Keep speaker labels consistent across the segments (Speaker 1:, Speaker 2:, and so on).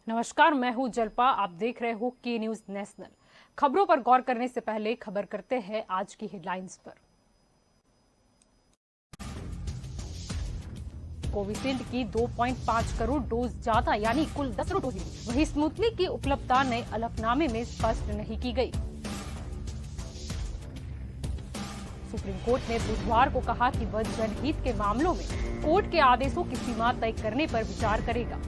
Speaker 1: नमस्कार, मैं हूं जल्पा। आप देख रहे हो के न्यूज नेशनल। खबरों पर गौर करने से पहले खबर करते हैं आज की हेडलाइंस पर। कोविशील्ड की 2.5 करोड़ डोज ज्यादा यानी कुल 10 करोड़ डोज। वहीं स्पुतनिक की उपलब्धता नए हलफनामे में स्पष्ट नहीं की गई। सुप्रीम कोर्ट ने बुधवार को कहा कि वह जनहित के मामलों में कोर्ट के आदेशों की सीमा तय करने पर विचार करेगा।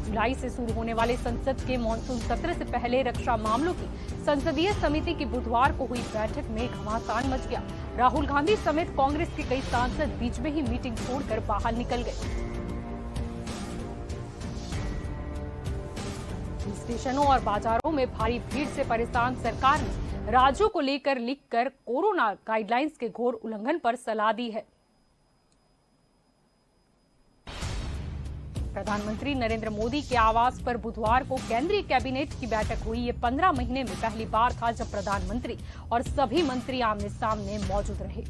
Speaker 1: जुलाई से शुरू होने वाले संसद के मानसून सत्र से पहले रक्षा मामलों की संसदीय समिति की बुधवार को हुई बैठक में घमासान मच गया। राहुल गांधी समेत कांग्रेस के कई सांसद बीच में ही मीटिंग छोड़कर बाहर निकल गए। स्टेशनों और बाजारों में भारी भीड़ से परेशान सरकार ने राज्यों को लेकर लिखकर कोरोना गाइडलाइंस के घोर उल्लंघन पर सलाह दी है। प्रधानमंत्री नरेंद्र मोदी के आवास पर बुधवार को केंद्रीय कैबिनेट की बैठक हुई। ये 15 महीने में पहली बार था जब प्रधानमंत्री और सभी मंत्री आमने सामने मौजूद रहे।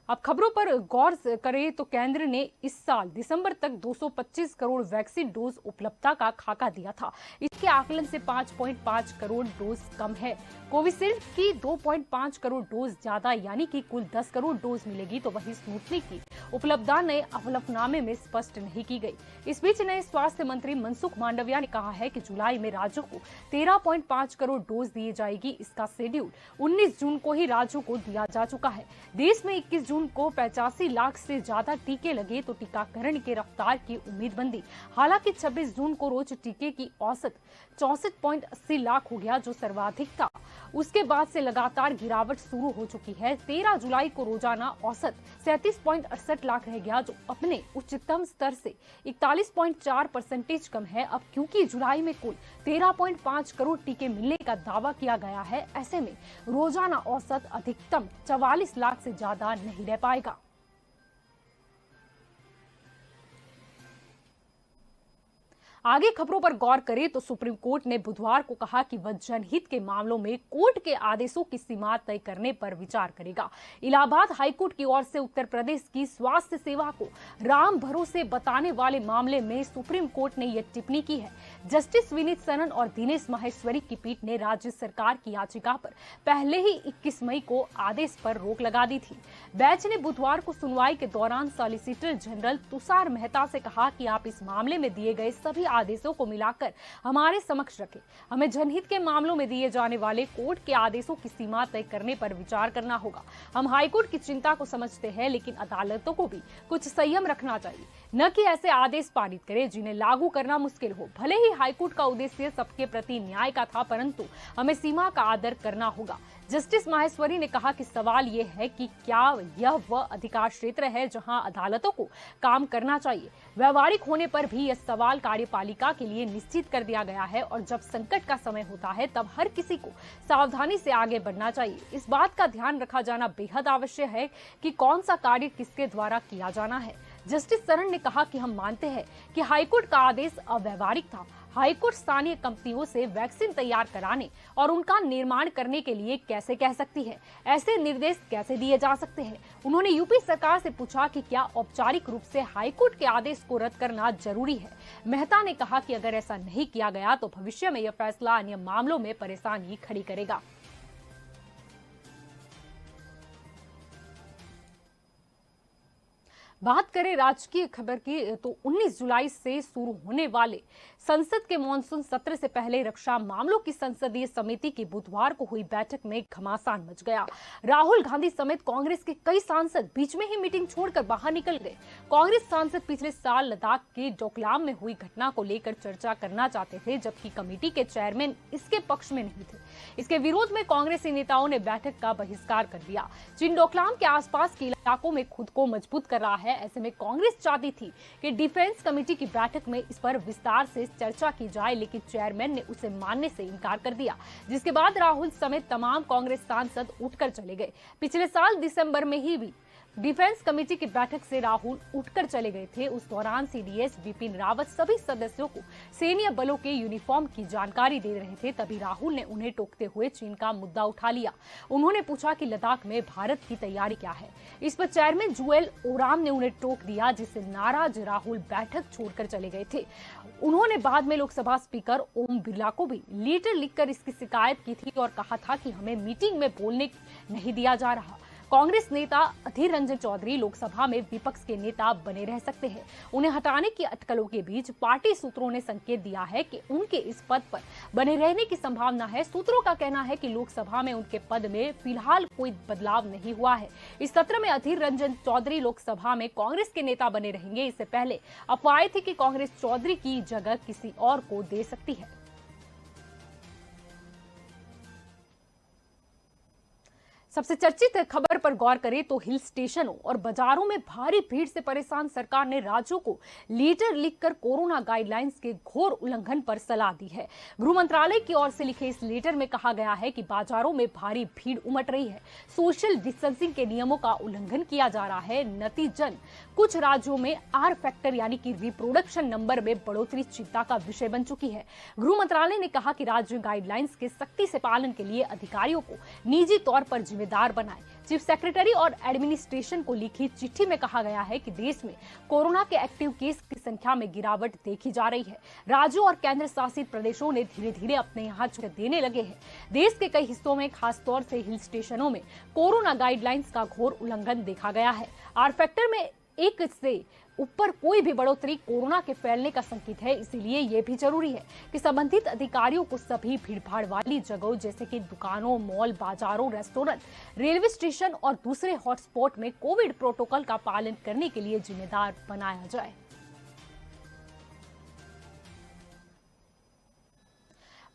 Speaker 1: अब खबरों पर गौर करें तो केंद्र ने इस साल दिसंबर तक 225 करोड़ वैक्सीन डोज उपलब्धता का खाका दिया था। इसके आकलन से 5.5 करोड़ डोज कम है। कोविशील्ड की 2.5 करोड़ डोज ज्यादा यानी कि कुल 10 करोड़ डोज मिलेगी, तो वहीं स्पुतनिक की उपलब्धता नए हलफनामे में स्पष्ट नहीं की गई। इस बीच नए स्वास्थ्य मंत्री मनसुख मांडविया ने कहा है कि जुलाई में राज्यों को 13.5 करोड़ डोज दी जाएगी। इसका शेड्यूल 19 जून को ही राज्यों को दिया जा चुका है। देश में 21 जून को 85 लाख से ज्यादा टीके लगे तो टीकाकरण के रफ्तार की उम्मीद बंदी। हालांकि 26 जून को रोज टीके की औसत 64.80 लाख हो गया, जो सर्वाधिक था। उसके बाद से लगातार गिरावट शुरू हो चुकी है। 13 जुलाई को रोजाना औसत 37.68 लाख रह गया, जो अपने उच्चतम स्तर से 41.4% कम है। अब क्योंकि जुलाई में कुल 13.5 करोड़ टीके मिलने का दावा किया गया है, ऐसे में रोजाना औसत अधिकतम 44 लाख से ज्यादा नहीं रह पाएगा। आगे खबरों पर गौर करें तो सुप्रीम कोर्ट ने बुधवार को कहा कि वह जनहित के मामलों में कोर्ट के आदेशों की सीमा तय करने पर विचार करेगा। इलाहाबाद हाईकोर्ट की ओर से उत्तर प्रदेश की स्वास्थ्य सेवा को राम भरोसे बताने वाले मामले में सुप्रीम कोर्ट ने यह टिप्पणी की है। जस्टिस विनीत सरन और दिनेश माहेश्वरी की पीठ ने राज्य सरकार की याचिका पर पहले ही 21 मई को आदेश पर रोक लगा दी थी। बेंच ने बुधवार को सुनवाई के दौरान सॉलिसिटर जनरल तुषार मेहता से कहा कि आप इस मामले में दिए गए सभी आदेशों को मिलाकर हमारे समक्ष रखें। हमें जनहित के मामलों में दिए जाने वाले कोर्ट के आदेशों की सीमा तय करने पर विचार करना होगा। हम हाईकोर्ट की चिंता को समझते हैं, लेकिन अदालतों को भी कुछ संयम रखना चाहिए, न कि ऐसे आदेश पारित करें जिन्हें लागू करना मुश्किल हो। भले ही हाईकोर्ट का उद्देश्य सबके प्रति न्याय का था, परंतु हमें सीमा का आदर करना होगा। जस्टिस माहेश्वरी ने कहा कि सवाल यह है कि क्या यह वह अधिकार क्षेत्र है जहां अदालतों को काम करना चाहिए। व्यवहारिक होने पर भी यह सवाल कार्यपालिका के लिए निश्चित कर दिया गया है, और जब संकट का समय होता है तब हर किसी को सावधानी से आगे बढ़ना चाहिए। इस बात का ध्यान रखा जाना बेहद आवश्यक है कि कौन सा कार्य किसके द्वारा किया जाना है। जस्टिस सरन ने कहा कि हम मानते हैं कि हाईकोर्ट का आदेश अव्यवहारिक था। हाईकोर्ट स्थानीय कंपनियों से वैक्सीन तैयार कराने और उनका निर्माण करने के लिए कैसे कह सकती है? ऐसे निर्देश कैसे दिए जा सकते हैं? उन्होंने यूपी सरकार से पूछा कि क्या औपचारिक रूप से हाईकोर्ट के आदेश को रद्द करना जरूरी है। मेहता ने कहा कि अगर ऐसा नहीं किया गया तो भविष्य में यह फैसला अन्य मामलों में परेशानी खड़ी करेगा। बात करें राजकीय खबर की तो 19 जुलाई से शुरू होने वाले संसद के मानसून सत्र से पहले रक्षा मामलों की संसदीय समिति की बुधवार को हुई बैठक में घमासान मच गया। राहुल गांधी समेत कांग्रेस के कई सांसद बीच में ही मीटिंग छोड़कर बाहर निकल गए। कांग्रेस सांसद पिछले साल लद्दाख के डोकलाम में हुई घटना को लेकर चर्चा करना चाहते थे, जबकि कमेटी के चेयरमैन इसके पक्ष में नहीं थे। इसके विरोध में कांग्रेसी नेताओं ने बैठक का बहिष्कार कर दिया। चीन डोकलाम के आसपास के इलाकों में खुद को मजबूत कर रहा है। ऐसे में कांग्रेस चाहती थी कि डिफेंस कमेटी की बैठक में इस पर विस्तार से चर्चा की जाए, लेकिन चेयरमैन ने उसे मानने से इनकार कर दिया, जिसके बाद राहुल समेत तमाम कांग्रेस सांसद उठकर चले गए। पिछले साल दिसंबर में ही भी डिफेंस कमेटी की बैठक से राहुल उठकर चले गए थे। उस दौरान सीडीएस बिपिन रावत सभी सदस्यों को सैन्य बलों के यूनिफॉर्म की जानकारी दे रहे थे। तभी राहुल ने उन्हें टोकते हुए चीन का मुद्दा उठा लिया। उन्होंने पूछा कि लद्दाख में भारत की तैयारी क्या है। इस पर चेयरमैन जुएल ओराम ने उन्हें टोक दिया, जिससे नाराज राहुल बैठक छोड़कर चले गए थे। उन्होंने बाद में लोकसभा स्पीकर ओम बिरला को भी लेटर लिखकर इसकी शिकायत की थी और कहा था कि हमें मीटिंग में बोलने नहीं दिया जा रहा। कांग्रेस नेता अधीर रंजन चौधरी लोकसभा में विपक्ष के नेता बने रह सकते हैं। उन्हें हटाने की अटकलों के बीच पार्टी सूत्रों ने संकेत दिया है कि उनके इस पद पर बने रहने की संभावना है। सूत्रों का कहना है कि लोकसभा में उनके पद में फिलहाल कोई बदलाव नहीं हुआ है। इस सत्र में अधीर रंजन चौधरी लोकसभा में कांग्रेस के नेता बने रहेंगे। इससे पहले अफवाहें थी कि कांग्रेस चौधरी की जगह किसी और को दे सकती है। सबसे चर्चित खबर पर गौर करें तो हिल स्टेशनों और बाजारों में भारी भीड़ से परेशान सरकार ने राज्यों को लेटर लिखकर कोरोना गाइडलाइंस के घोर उल्लंघन पर सलाह दी है। गृह मंत्रालय की ओर से लिखे इस लेटर में कहा गया है कि बाजारों में भारी भीड़ उमड़ रही है, सोशल डिस्टेंसिंग के नियमों का उल्लंघन किया जा रहा है। नतीजन कुछ राज्यों में आर फैक्टर यानी कि रिप्रोडक्शन नंबर में बढ़ोतरी चिंता का विषय बन चुकी है। गृह मंत्रालय ने कहा कि राज्य गाइडलाइंस के सख्ती से पालन के लिए अधिकारियों को निजी तौर पर जिम्मेदार बनाए। चीफ सेक्रेटरी और एडमिनिस्ट्रेशन को लिखी चिट्ठी में कहा गया है कि देश में कोरोना के एक्टिव केस की संख्या में गिरावट देखी जा रही है। राज्यों और केंद्र शासित प्रदेशों ने धीरे धीरे अपने यहाँ छूट देने लगे हैं। देश के कई हिस्सों में खासतौर से हिल स्टेशनों में कोरोना गाइडलाइंस का घोर उल्लंघन देखा गया है। आर फैक्टर में 1 से ऊपर कोई भी बढ़ोतरी कोरोना के फैलने का संकेत है। इसीलिए यह भी जरूरी है कि संबंधित अधिकारियों को सभी भीड़भाड़ वाली जगहों जैसे कि दुकानों, मॉल, बाजारों, रेस्टोरेंट, रेलवे स्टेशन और दूसरे हॉटस्पॉट में कोविड प्रोटोकॉल का पालन करने के लिए जिम्मेदार बनाया जाए।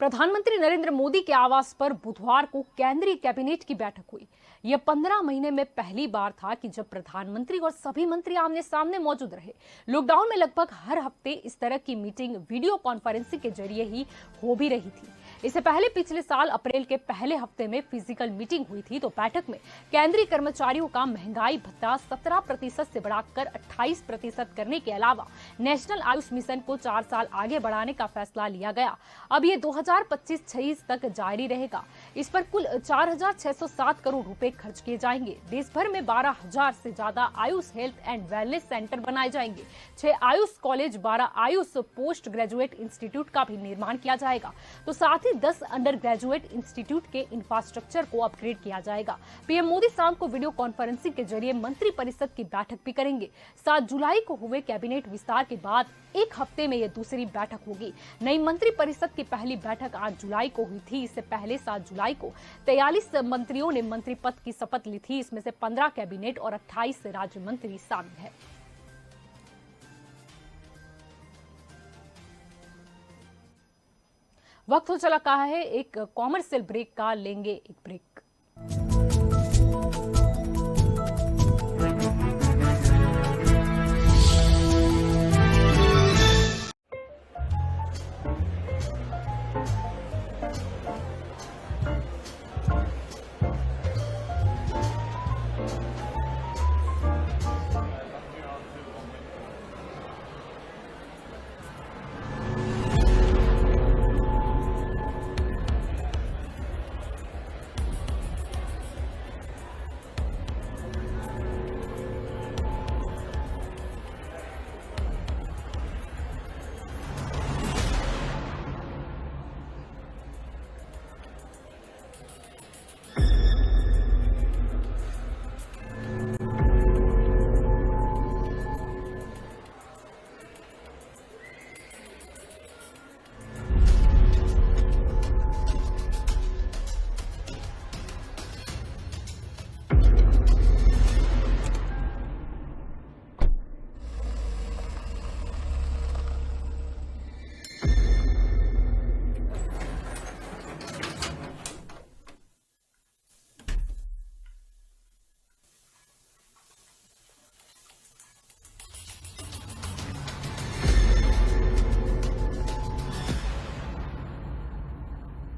Speaker 1: प्रधानमंत्री नरेंद्र मोदी के आवास पर बुधवार को केंद्रीय कैबिनेट की बैठक हुई। यह 15 महीने में पहली बार था कि जब प्रधानमंत्री और सभी मंत्री आमने सामने मौजूद रहे। लॉकडाउन में लगभग हर हफ्ते इस तरह की मीटिंग वीडियो कॉन्फ्रेंसिंग के जरिए ही हो भी रही थी। इससे पहले पिछले साल अप्रैल के पहले हफ्ते में फिजिकल मीटिंग हुई थी। तो बैठक में केंद्रीय कर्मचारियों का महंगाई भत्ता 17% से बढ़ाकर 28% करने के अलावा नेशनल आयुष मिशन को 4 साल आगे बढ़ाने का फैसला लिया गया। अब ये 2025-26 तक जारी रहेगा। इस पर कुल 4,607 करोड़ रुपए खर्च किए जाएंगे। देश भर में 12,000 से ज्यादा Ayush health and wellness centre बनाए जाएंगे। 6 Ayush college, 12 Ayush post graduate institute का भी निर्माण किया जाएगा। तो साथ ही 10 अंडर ग्रेजुएट इंस्टीट्यूट के इंफ्रास्ट्रक्चर को अपग्रेड किया जाएगा। पीएम मोदी शाम को वीडियो कॉन्फ्रेंसिंग के जरिए मंत्री परिषद की बैठक भी करेंगे। 7 जुलाई को हुए कैबिनेट विस्तार के बाद 1 हफ्ते में यह दूसरी बैठक होगी। नई मंत्री परिषद की पहली बैठक 8 जुलाई को हुई थी। इससे पहले 7 जुलाई को 43 मंत्रियों ने मंत्री पद की शपथ ली थी। इसमें से 15 कैबिनेट और 28 राज्य मंत्री शामिल है। वक्त हो चला कहा है एक कॉमर्शियल ब्रेक का, लेंगे एक ब्रेक।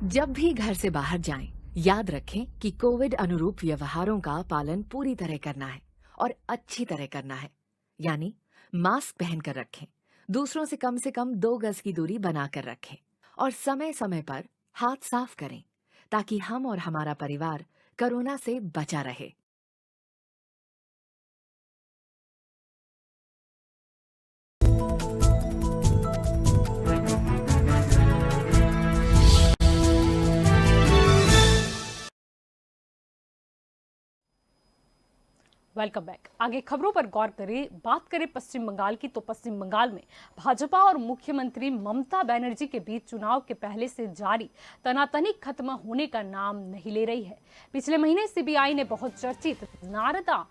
Speaker 2: जब भी घर से बाहर जाएं, याद रखें कि कोविड अनुरूप व्यवहारों का पालन पूरी तरह करना है और अच्छी तरह करना है। यानी मास्क पहनकर रखें, दूसरों से कम 2 गज की दूरी बनाकर रखें और समय समय पर हाथ साफ करें ताकि हम और हमारा परिवार कोरोना से बचा रहे।
Speaker 1: Welcome back. आगे खबरों पर गौर करें। बात करें पश्चिम बंगाल की, तो पश्चिम बंगाल में भाजपा और मुख्यमंत्री ममता बनर्जी के बीच चुनाव के पहले से जारी तनातनी खत्म होने का नाम नहीं ले रही है। पिछले महीने सीबीआई ने बहुत चर्चित नारदा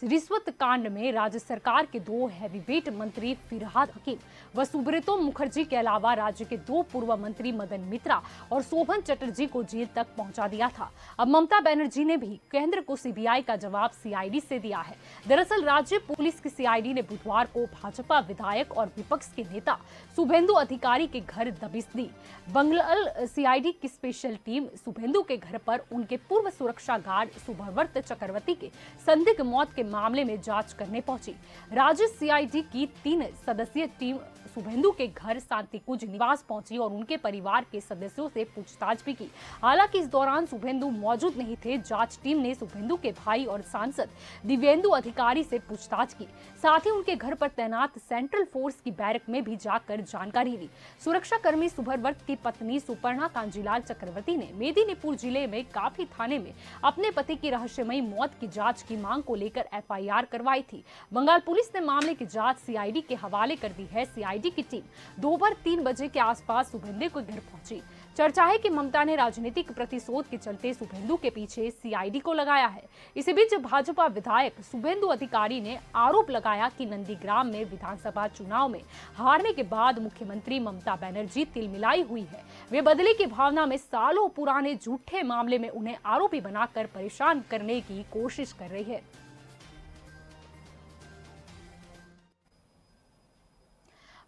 Speaker 1: रिश्वत कांड में राज्य सरकार के 2 हैवीवेट मंत्री फिरहाद हकीम व सुब्रतो मुखर्जी के अलावा राज्य के 2 पूर्व मंत्री मदन मित्रा और शोभन चटर्जी को जेल तक पहुंचा दिया था। अब ममता बनर्जी ने भी केंद्र को सीबीआई का जवाब सीआईडी से दिया है। दरअसल राज्य पुलिस की सीआईडी ने बुधवार को भाजपा विधायक और विपक्ष के नेता शुभेंदु अधिकारी के घर दबिश दी। बंगल सीआईडी की स्पेशल टीम शुभेंदु के घर पर उनके पूर्व सुरक्षा गार्ड सुभव्रत चक्रवर्ती के संदिग्ध मौत के मामले में जांच करने पहुंची। राज्य सीआईडी की 3 सदस्यीय टीम शुभेंदु के घर शांतिकुंज निवास पहुंची और उनके परिवार के सदस्यों से पूछताछ भी की। हालांकि इस दौरान शुभेंदु मौजूद नहीं थे। जांच टीम ने शुभेंदु के भाई और सांसद दिव्येंदु अधिकारी से पूछताछ की। साथ ही उनके घर पर तैनात सेंट्रल फोर्स की बैरक में भी जाकर जानकारी ली। सुरक्षा कर्मी सुभव्रत की पत्नी सुपर्णा कांजीलाल चक्रवर्ती ने मेदिनीपुर जिले में काफी थाने में अपने पति की रहस्यमयी मौत की जांच की मांग को लेकर एफआईआर करवाई थी। बंगाल पुलिस ने मामले की जांच सीआईडी के हवाले कर दी है। सीआईडी की टीम दोपहर 3 बजे के आसपास शुभेंदु के घर पहुंची। चर्चा है कि ममता ने राजनीतिक प्रतिशोध के चलते शुभेंदु के पीछे सीआईडी को लगाया है। इसी बीच भाजपा विधायक शुभेंदु अधिकारी ने आरोप लगाया कि नंदीग्राम में विधानसभा चुनाव में हारने के बाद मुख्यमंत्री ममता बनर्जी तिलमिलाई हुई है। वे बदले की भावना में सालों पुराने झूठे मामले में उन्हें आरोपी बनाकर परेशान करने की कोशिश कर रही है।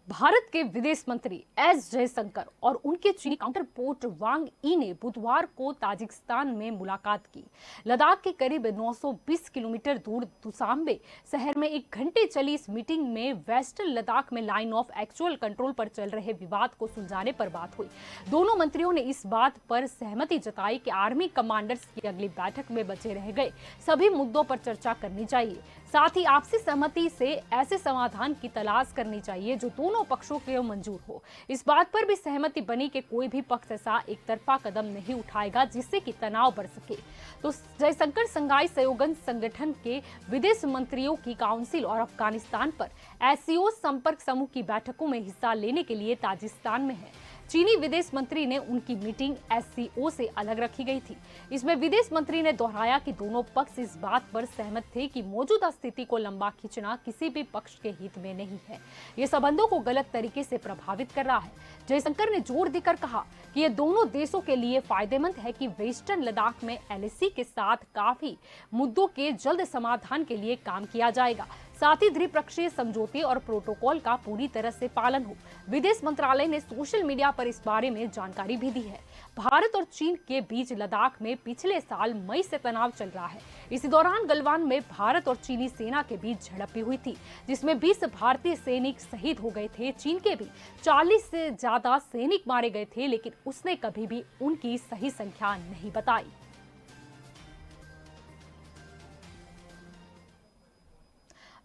Speaker 1: भारत के विदेश मंत्री एस जयशंकर और उनके चीनी काउंटरपार्ट वांग यी ने बुधवार को ताजिकिस्तान में मुलाकात की। लद्दाख के करीब 920 किलोमीटर दूर दुशांबे शहर में 1 घंटे चली इस मीटिंग में वेस्टर्न लद्दाख में लाइन ऑफ एक्चुअल कंट्रोल पर चल रहे विवाद को सुलझाने पर बात हुई। दोनों मंत्रियों ने इस बात पर सहमति जताई कि आर्मी कमांडर्स की अगली बैठक में बचे रह गए सभी मुद्दों पर चर्चा करनी चाहिए। साथ ही आपसी सहमति से ऐसे समाधान की तलाश करनी चाहिए जो दोनों पक्षों के मंजूर हो। इस बात पर भी सहमति बनी कि कोई भी पक्ष ऐसा एक तरफा कदम नहीं उठाएगा जिससे कि तनाव बढ़ सके। तो जयशंकर संघाई सहयोग संगठन के विदेश मंत्रियों की काउंसिल और अफगानिस्तान पर एससीओ संपर्क समूह की बैठकों में हिस्सा लेने के लिए ताजिकिस्तान में है। चीनी विदेश मंत्री ने उनकी मीटिंग एससीओ से अलग रखी गई थी। इसमें विदेश मंत्री ने दोहराया कि दोनों पक्ष इस बात पर सहमत थे कि मौजूदा स्थिति को लंबा खींचना किसी भी पक्ष के हित में नहीं है। ये संबंधों को गलत तरीके से प्रभावित कर रहा है। जयशंकर ने जोर देकर कहा कि ये दोनों देशों के लिए फायदेमंद है कि वेस्टर्न लद्दाख में एलएसी के साथ काफी मुद्दों के जल्द समाधान के लिए काम किया जाएगा। साथ ही द्विपक्षीय समझौते और प्रोटोकॉल का पूरी तरह से पालन हो। विदेश मंत्रालय ने सोशल मीडिया पर इस बारे में जानकारी भी दी है। भारत और चीन के बीच लद्दाख में पिछले साल मई से तनाव चल रहा है। इसी दौरान गलवान में भारत और चीनी सेना के बीच झड़प भी हुई थी जिसमें 20 भारतीय सैनिक शहीद हो गए थे। चीन के भी 40 से ज्यादा सैनिक मारे गए थे, लेकिन उसने कभी भी उनकी सही संख्या नहीं बताई।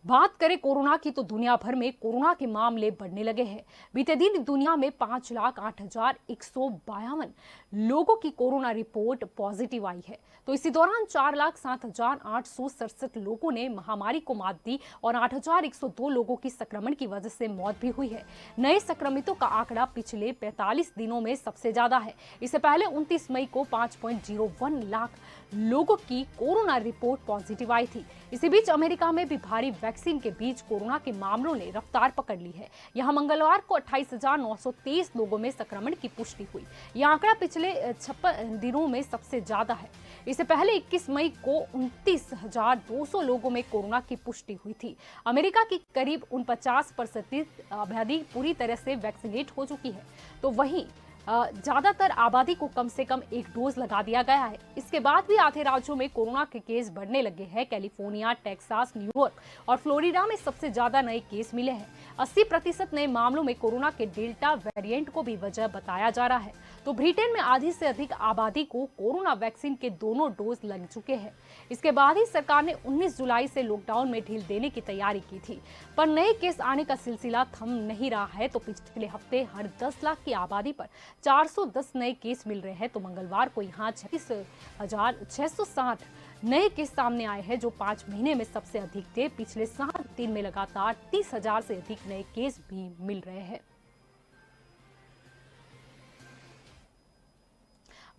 Speaker 1: बात करें कोरोना की, तो दुनिया भर में कोरोना के मामले बढ़ने लगे हैं। बीते दिन दुनिया में 5,08,152 लोगों की कोरोना रिपोर्ट पॉजिटिव आई है। तो इसी दौरान 4,07,867 लोगों ने महामारी को मात दी और 8,102 लोगों की संक्रमण की वजह से मौत भी हुई है। नए संक्रमितों का आंकड़ा पिछले 45 दिनों में सबसे ज्यादा है। इससे पहले 29 मई को 5.01 लाख लोगों की कोरोना रिपोर्ट पॉजिटिव आई थी। इसी बीच अमेरिका में भी भारी वैक्सीन के बीच कोरोना के मामलों ने रफ्तार पकड़ ली है। यहां मंगलवार को 28,923 लोगों में संक्रमण की पुष्टि हुई। यह आंकड़ा पिछले 56 दिनों में सबसे ज्यादा है। इससे पहले 21 मई को 29,200 लोगों में कोरोना की पुष्टि हुई थी। अमेरिका की करीब 49% आबादी पूरी तरह से वैक्सीनेट हो चुकी है। तो वहीं ज्यादातर आबादी को कम से कम एक डोज लगा दिया गया है। इसके बाद भी आधे राज्यों में कोरोना के केस बढ़ने लगे हैं। कैलिफोर्निया, टेक्सास, न्यूयॉर्क और फ्लोरिडा में सबसे ज्यादा नए केस मिले हैं। 80% नए मामलों में कोरोना के डेल्टा वेरिएंट को भी वजह बताया जा रहा है। तो ब्रिटेन में आधी से अधिक आबादी को कोरोना वैक्सीन के दोनों डोज लग चुके हैं। इसके बाद ही सरकार ने 19 जुलाई से लॉकडाउन में ढील देने की तैयारी की थी, पर नए केस आने का सिलसिला थम नहीं रहा है। तो पिछले हफ्ते हर 10 लाख की आबादी पर 410 नए केस मिल रहे हैं। तो मंगलवार को यहाँ 36,660 नए केस सामने आए हैं, जो 5 महीने में सबसे अधिक थे। पिछले 7 दिन में लगातार 30,000 से अधिक नए केस भी मिल रहे हैं।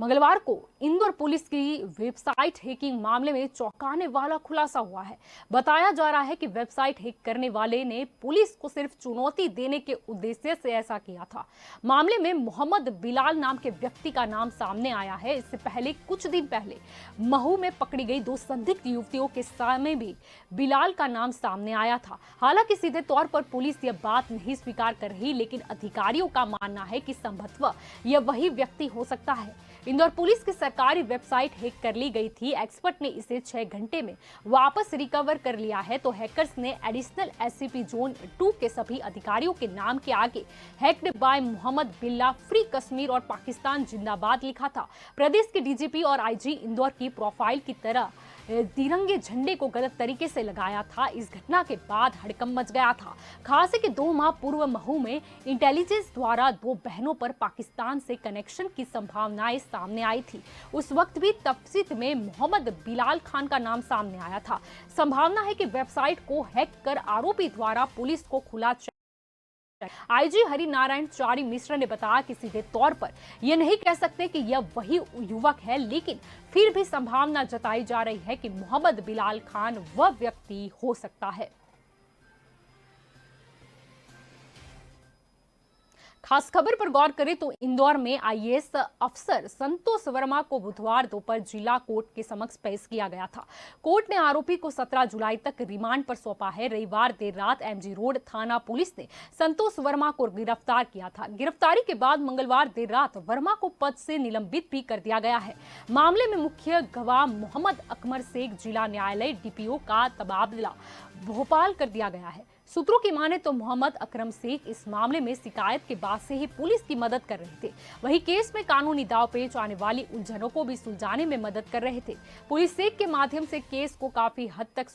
Speaker 1: मंगलवार को इंदौर पुलिस की वेबसाइट हैकिंग मामले में चौंकाने वाला खुलासा हुआ है। बताया जा रहा है कि वेबसाइट हैक करने वाले ने पुलिस को सिर्फ चुनौती देने के उद्देश्य से ऐसा किया था। मामले में मोहम्मद बिलाल नाम के व्यक्ति का नाम सामने आया है। इससे पहले कुछ दिन पहले महू में पकड़ी गई 2 संदिग्ध युवतियों के सामने भी बिलाल का नाम सामने आया था। हालांकि सीधे तौर पर पुलिस यह बात नहीं स्वीकार कर रही, लेकिन अधिकारियों का मानना है कि संभवतः यह वही व्यक्ति हो सकता है। इंदौर पुलिस की सरकारी वेबसाइट हैक कर ली गई थी। एक्सपर्ट ने इसे 6 घंटे में वापस रिकवर कर लिया है। तो हैकर्स ने एडिशनल एससीपी जोन 2 के सभी अधिकारियों के नाम के आगे हैक्ड बाय मोहम्मद बिल्ला, फ्री कश्मीर और पाकिस्तान जिंदाबाद लिखा था। प्रदेश के डीजीपी और आईजी इंदौर की प्रोफाइल की तरह तिरंगे झंडे को गलत तरीके से लगाया था। इस घटना के बाद हड़कंप मच गया था। खास है कि 2 माह पूर्व महू में इंटेलिजेंस द्वारा 2 बहनों पर पाकिस्तान से कनेक्शन की संभावनाएं सामने आई थी। उस वक्त भी तफसीत में मोहम्मद बिलाल खान का नाम सामने आया था। संभावना है कि वेबसाइट को हैक कर आरोपी द्वारा पुलिस को खुला आईजी हरिनारायण चारी मिश्र ने बताया कि सीधे तौर पर यह नहीं कह सकते कि यह वही युवक है, लेकिन फिर भी संभावना जताई जा रही है कि मोहम्मद बिलाल खान वह व्यक्ति हो सकता है। खास खबर पर गौर करें तो इंदौर में आईएएस अफसर संतोष वर्मा को बुधवार दोपहर जिला कोर्ट के समक्ष पेश किया गया था। कोर्ट ने आरोपी को 17 जुलाई तक रिमांड पर सौंपा है। रविवार देर रात एमजी रोड थाना पुलिस ने संतोष वर्मा को गिरफ्तार किया था। गिरफ्तारी के बाद मंगलवार देर रात वर्मा को पद से निलंबित भी कर दिया गया है। मामले में मुख्य गवाह मोहम्मद अकमर शेख जिला न्यायालय डीपीओ का तबादला भोपाल कर दिया गया है। सूत्रों की माने तो मोहम्मद अकरम शेख इस मामले में शिकायत के बाद से ही पुलिस की मदद कर रहे थे। वही केस में कानूनी दांवपेच आने वाली उलझनों को भी सुलझाने में मदद कर रहे थे। पुलिस शेख के माध्यम से केस को काफी हद तक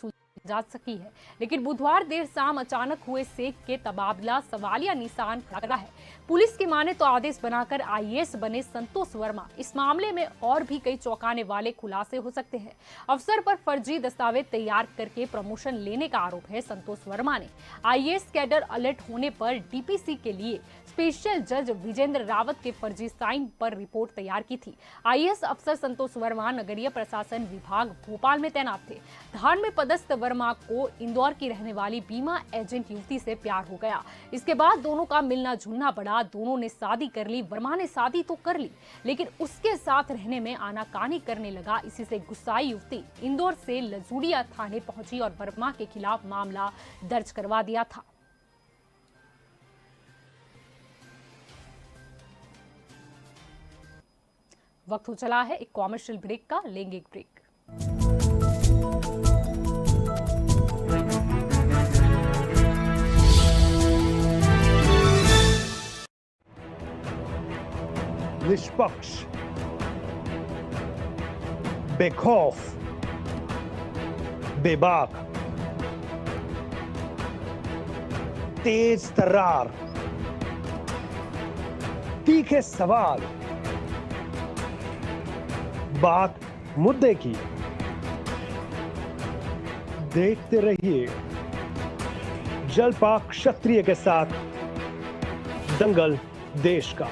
Speaker 1: जा सकी है, लेकिन बुधवार देर शाम अचानक हुए शेख के तबादला सवालिया निशान खड़ा कर रहा है। पुलिस की माने तो आदेश बनाकर आईएएस बने संतोष वर्मा इस मामले में और भी कई चौंकाने वाले खुलासे हो सकते हैं। अफसर पर फर्जी दस्तावेज तैयार करके प्रमोशन लेने का आरोप है। संतोष वर्मा ने आईएएस कैडर अलर्ट होने पर डीपीसी के लिए स्पेशल जज विजेंद्र रावत के फर्जी साइन पर रिपोर्ट तैयार की थी। आईएएस अफसर संतोष वर्मा नगरीय प्रशासन विभाग भोपाल में तैनात थे। धार में पदस्थ वर्मा को इंदौर की रहने वाली बीमा एजेंट युवती से प्यार हो गया। इसके बाद दोनों का मिलना जुलना बढ़ा। दोनों ने शादी कर ली। वर्मा ने शादी तो कर ली, लेकिन उसके साथ रहने में आनाकानी करने लगा। इसी से गुस्साई युवती इंदौर से लजूड़िया थाने पहुंची और वर्मा के खिलाफ मामला दर्ज करवा दिया था। वक्त हो चला है एक कॉमर्शियल ब्रेक का। लेंगे एक ब्रेक।
Speaker 3: निष्पक्ष, बेखौफ, बेबाक, तेज तर्रार, तीखे सवाल, बात मुद्दे की। देखते रहिए जलपा क्षत्रिय के साथ दंगल देश का।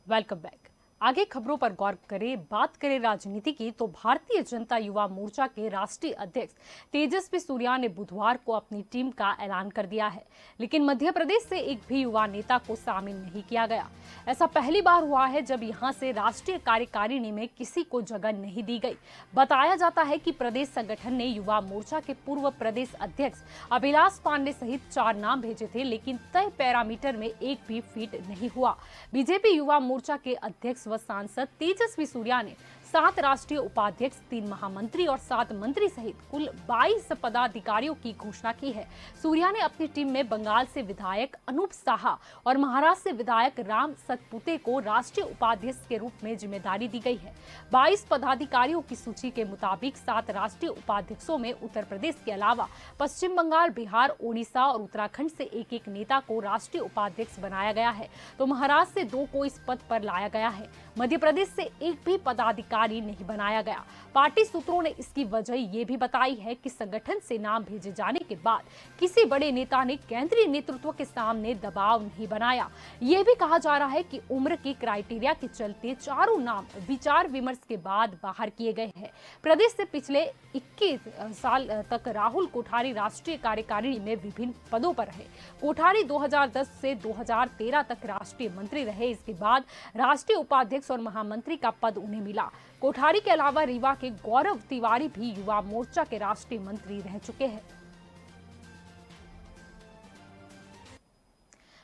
Speaker 1: Welcome back. आगे खबरों पर गौर करें। बात करें राजनीति की तो भारतीय जनता युवा मोर्चा के राष्ट्रीय अध्यक्ष तेजस्वी सूर्या ने बुधवार को अपनी टीम का ऐलान कर दिया है, लेकिन मध्य प्रदेश से एक भी युवा नेता को शामिल नहीं किया गया। ऐसा पहली बार हुआ है जब यहां से राष्ट्रीय कार्यकारिणी में किसी को जगह नहीं दी गई। बताया जाता है कि प्रदेश संगठन ने युवा मोर्चा के पूर्व प्रदेश अध्यक्ष अभिलाष पांडे सहित 4 नाम भेजे थे, लेकिन तय पैरामीटर में एक भी फिट नहीं हुआ। बीजेपी युवा मोर्चा के अध्यक्ष व सांसद तेजस्वी सूर्या ने 7 राष्ट्रीय उपाध्यक्ष, 3 महामंत्री और 7 मंत्री सहित कुल 22 पदाधिकारियों की घोषणा की है। सूर्या ने अपनी टीम में बंगाल से विधायक अनूप साहा और महाराष्ट्र से विधायक राम सतपुते को राष्ट्रीय उपाध्यक्ष के रूप में जिम्मेदारी दी गई है। 22 पदाधिकारियों की सूची के मुताबिक 7 राष्ट्रीय उपाध्यक्षों में उत्तर प्रदेश के अलावा पश्चिम बंगाल, बिहार, ओडिशा और उत्तराखंड से एक-एक नेता को राष्ट्रीय उपाध्यक्ष बनाया गया है, तो महाराष्ट्र से 2 को इस पद पर लाया गया है। मध्य प्रदेश से एक भी पदाधिकारी नहीं बनाया गया। पार्टी सूत्रों ने इसकी वजह ये भी बताई है कि संगठन से नाम भेजे जाने के बाद किसी बड़े नेता ने केंद्रीय नेतृत्व के सामने दबाव नहीं बनाया। ये भी कहा जा रहा है कि उम्र के क्राइटेरिया के चलते चारों नाम विचार विमर्श के बाद बाहर किए गए हैं। प्रदेश से पिछले 21 साल तक राहुल कोठारी राष्ट्रीय कार्यकारिणी में विभिन्न पदों पर रहे। कोठारी 2010 से 2013 तक राष्ट्रीय मंत्री रहे। इसके बाद राष्ट्रीय उपाध्यक्ष और महामंत्री का पद उन्हें मिला। कोठारी के अलावा रीवा के गौरव तिवारी भी युवा मोर्चा के राष्ट्रीय मंत्री रह चुके हैं।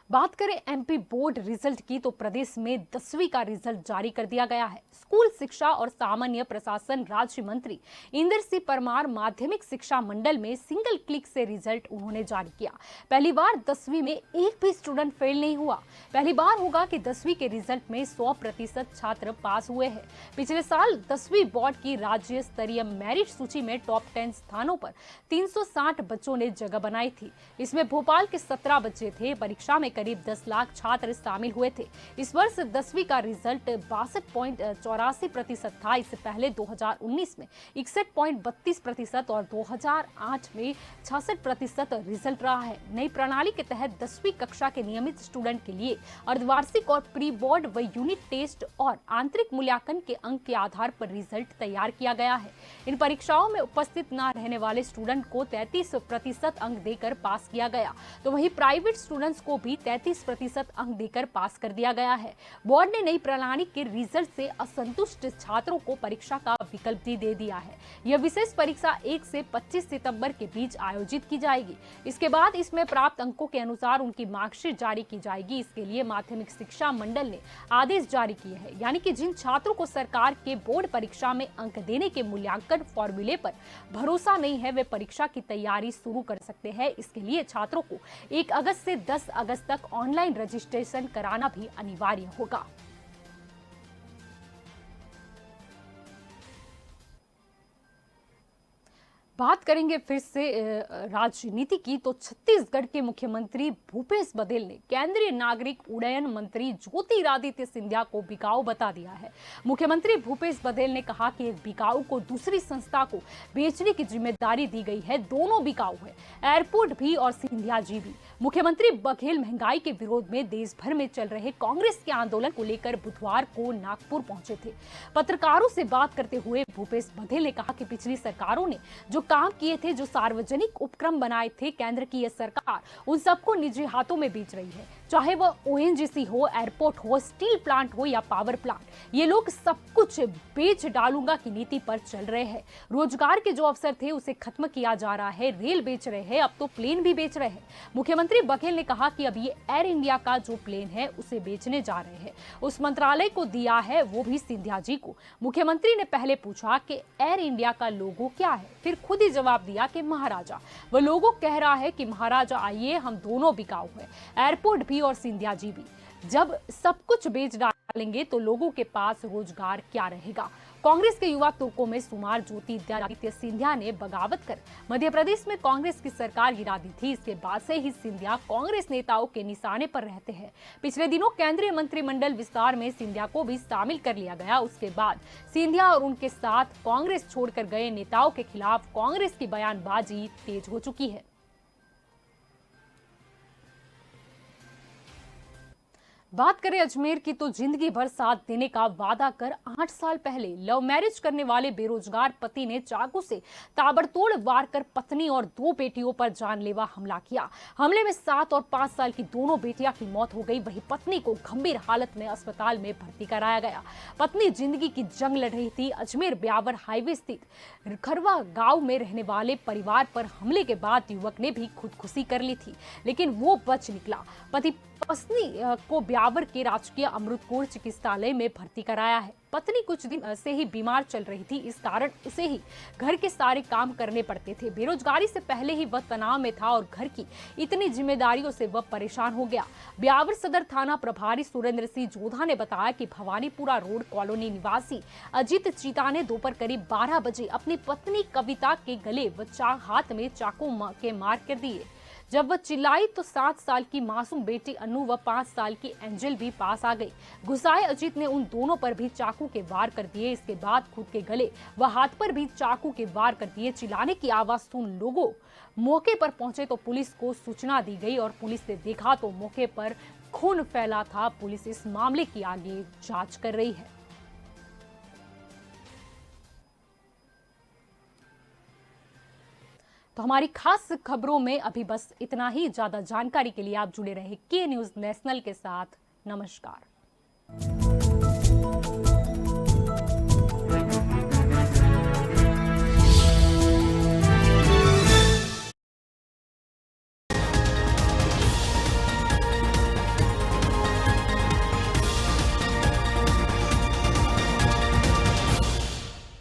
Speaker 1: बात करें एमपी बोर्ड रिजल्ट की तो प्रदेश में 10वीं का रिजल्ट जारी कर दिया गया है। स्कूल शिक्षा और सामान्य प्रशासन राज्य मंत्री इंदर सिंह परमार माध्यमिक शिक्षा मंडल में सिंगल क्लिक से रिजल्ट उन्होंने जारी किया। पहली बार 10वीं में एक भी स्टूडेंट फेल नहीं हुआ। पहली बार होगा कि 10वीं के रिजल्ट में 100% छात्र पास हुए हैं। पिछले साल 10वीं बोर्ड की राज्य स्तरीय मेरिट सूची में टॉप 10 स्थानों पर 360 बच्चों ने जगह बनाई थी। इसमें भोपाल के 17 बच्चे थे। परीक्षा में करीब 10 लाख छात्र शामिल हुए थे। इस वर्ष 10वीं का रिजल्ट 62.84% था। इससे पहले 2019 में 61.32% और 2008 में 66% रिजल्ट रहा है। नई प्रणाली के तहत 10वीं कक्षा के नियमित स्टूडेंट के लिए अर्धवार्षिक और प्री बोर्ड व यूनिट टेस्ट और आंतरिक मूल्यांकन के अंक के आधार पर रिजल्ट तैयार किया गया है। इन परीक्षाओं में उपस्थित न रहने वाले स्टूडेंट को 33% अंक देकर पास किया गया, तो वहीं प्राइवेट स्टूडेंट्स को भी 33% अंक देकर पास कर दिया गया है। बोर्ड ने नई प्रणाली के रिजल्ट से असंतुष्ट छात्रों को परीक्षा का विकल्प भी दे दिया है। यह विशेष परीक्षा 1 से 25 सितंबर के बीच आयोजित की जाएगी। इसके बाद इसमें प्राप्त अंकों के अनुसार उनकी मार्कशीट जारी की जाएगी। इसके लिए माध्यमिक शिक्षा मंडल ने आदेश जारी किए हैं, यानी कि जिन छात्रों को सरकार के बोर्ड परीक्षा में अंक देने के मूल्यांकन फॉर्मूले पर भरोसा नहीं है, वे परीक्षा की तैयारी शुरू कर सकते हैं। इसके लिए छात्रों को 1 अगस्त से 10 अगस्त तक ऑनलाइन रजिस्ट्रेशन कराना भी अनिवार्य होगा। बात करेंगे फिर से राजनीति की तो छत्तीसगढ़ के मुख्यमंत्री भूपेश बघेल ने केंद्रीय नागरिक उड्डयन मंत्री ज्योतिरादित्य सिंधिया को बिकाऊ बता दिया है। मुख्यमंत्री भूपेश बघेल ने कहा कि एक बिकाऊ को दूसरी संस्था को बेचने की जिम्मेदारी दी गई है। दोनों बिकाऊ है, एयरपोर्ट भी और सिंधिया जी भी। मुख्यमंत्री बघेल महंगाई के विरोध में देश भर में चल रहे कांग्रेस के आंदोलन को लेकर बुधवार को नागपुर पहुंचे थे। पत्रकारों से बात करते हुए भूपेश बघेल ने कहा कि पिछली सरकारों ने जो काम किए थे, जो सार्वजनिक उपक्रम बनाए थे, केंद्र की यह सरकार उन सबको निजी हाथों में बेच रही है। चाहे वह ओएनजीसी हो, एयरपोर्ट हो, स्टील प्लांट हो या पावर प्लांट, ये लोग सब कुछ बेच डालूंगा की नीति पर चल रहे हैं। रोजगार के जो अवसर थे उसे खत्म किया जा रहा है। रेल बेच रहे हैं, अब तो प्लेन भी बेच रहे हैं। मुख्यमंत्री बघेल ने कहा कि अब ये एयर इंडिया का जो प्लेन है उसे बेचने जा रहे हैं। उस मंत्रालय को दिया है, वो भी सिंधिया जी को। मुख्यमंत्री ने पहले पूछा कि एयर इंडिया का लोगो क्या है, फिर खुद ही जवाब दिया कि महाराजा। वह लोगों कह रहा है कि महाराजा आइए, हम दोनों बिकाऊ हैं, एयरपोर्ट भी और सिंधिया जी भी। जब सब कुछ बेच डालेंगे तो लोगों के पास रोजगार क्या रहेगा। कांग्रेस के युवा तुर्कों में शुमार ज्योतिरादित्य सिंधिया ने बगावत कर मध्य प्रदेश में कांग्रेस की सरकार गिरा दी थी। इसके बाद से ही सिंधिया कांग्रेस नेताओं के निशाने पर रहते हैं। पिछले दिनों केंद्रीय मंत्रिमंडल विस्तार में सिंधिया को भी शामिल कर लिया गया। उसके बाद सिंधिया और उनके साथ कांग्रेस छोड़कर गए नेताओं के खिलाफ कांग्रेस की बयानबाजी तेज हो चुकी है। बात करें अजमेर की तो जिंदगी भर साथ देने का वादा कर 8 साल पहले लव मैरिज करने वाले बेरोजगार पति ने चाकू से ताबड़तोड़ वार कर पत्नी और 2 बेटियों पर जानलेवा हमला किया। हमले में 7 और 5 साल की दोनों बेटियां की मौत हो गई। वहीं पत्नी को गंभीर हालत में अस्पताल में भर्ती कराया गया। पत्नी जिंदगी की जंग लड़ रही थी। अजमेर ब्यावर हाईवे स्थित खरवा गांव में रहने वाले परिवार पर हमले के बाद युवक ने भी खुदकुशी कर ली थी, लेकिन वो बच निकला। पति पत्नी को ब्यावर के राजकीय अमृतकोर चिकित्सालय में भर्ती कराया है। पत्नी कुछ दिन से ही बीमार चल रही थी, इस कारण उसे ही घर के सारे काम करने पड़ते थे। बेरोजगारी से पहले ही वह तनाव में था और घर की इतनी जिम्मेदारियों से वह परेशान हो गया। ब्यावर सदर थाना प्रभारी सुरेंद्र सिंह जोधा ने बताया कि भवानीपुरा रोड कॉलोनी निवासी अजीत चीता ने दोपहर करीब 12 बजे अपनी पत्नी कविता के गले व हाथ में चाकू के मार कर दिए। जब वह चिल्लाई तो 7 साल की मासूम बेटी अनु व 5 साल की एंजल भी पास आ गई। गुस्साए अजीत ने उन दोनों पर भी चाकू के वार कर दिए। इसके बाद खुद के गले व हाथ पर भी चाकू के वार कर दिए। चिल्लाने की आवाज सुन लोगों मौके पर पहुंचे तो पुलिस को सूचना दी गई और पुलिस ने देखा तो मौके पर खून फैला था। पुलिस इस मामले की आगे जांच कर रही है। तो हमारी खास खबरों में अभी बस इतना ही। ज्यादा जानकारी के लिए आप जुड़े रहे के न्यूज़ नेशनल के साथ। नमस्कार।